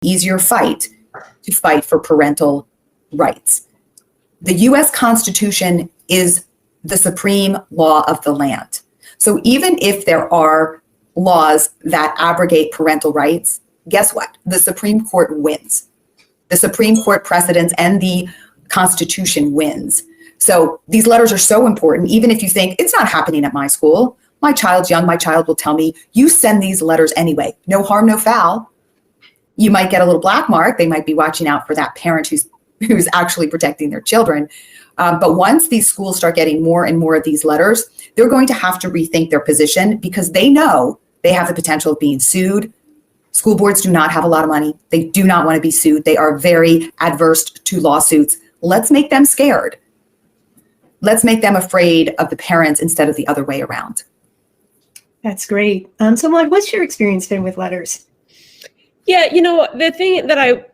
easier fight to fight for parental rights. The US Constitution is the supreme law of the land. So even if there are laws that abrogate parental rights, guess what? The Supreme Court wins. The Supreme Court precedents and the Constitution wins. So these letters are so important, even if you think it's not happening at my school. My child's young, my child will tell me, you send these letters anyway. No harm, no foul. You might get a little black mark. They might be watching out for that parent who's actually protecting their children. But once these schools start getting more and more of these letters, they're going to have to rethink their position because they know they have the potential of being sued. School boards do not have a lot of money. They do not want to be sued. They are very adverse to lawsuits. Let's make them scared. Let's make them afraid of the parents instead of the other way around. That's great. So Maud, what's your experience been with letters? Yeah, the thing that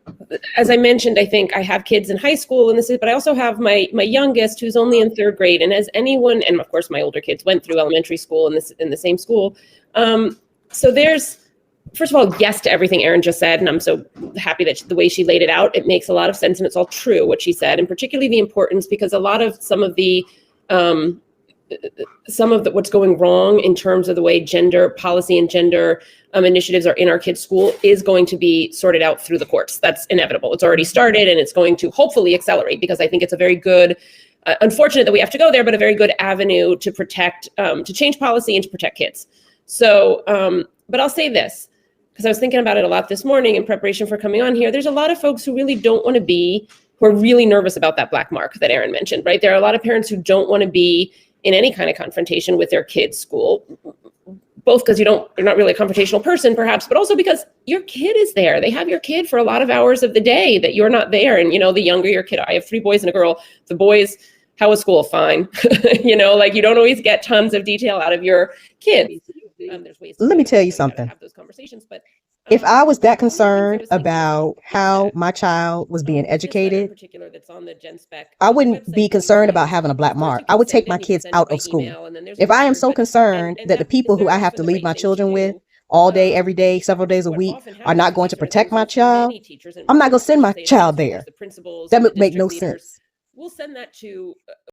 as I mentioned, I think I have kids in high school but I also have my youngest who's only in third grade. And as anyone, and of course my older kids went through elementary school in the same school. So there's, first of all, yes to everything Erin just said. And I'm so happy that the way she laid it out, it makes a lot of sense and it's all true what she said. And particularly the importance, because a lot of some of what's going wrong in terms of the way gender policy and gender initiatives are in our kids' school is going to be sorted out through the courts. That's inevitable. It's already started and it's going to hopefully accelerate because I think it's a very good, unfortunate that we have to go there, but a very good avenue to protect, to change policy and to protect kids. So, but I'll say this, because I was thinking about it a lot this morning in preparation for coming on here. There's a lot of folks who really don't want to be, who are really nervous about that black mark that Erin mentioned, right? There are a lot of parents who don't want to be in any kind of confrontation with their kids' school, both because you're not really a confrontational person, perhaps, but also because your kid is there. They have your kid for a lot of hours of the day that you're not there. And, the younger your kid, I have 3 boys and a girl. The boys, how was school? Fine. You don't always get tons of detail out of your kids. There's ways Let me tell you something. Have those conversations, but if I was that concerned about how my child was being educated, I wouldn't be concerned about having a black mark. I would take my kids out of school. If I am so concerned that the people who I have to leave my children with all day, every day, several days a week are not going to protect my child, I'm not going to send my child there. That would make no sense. We'll send that to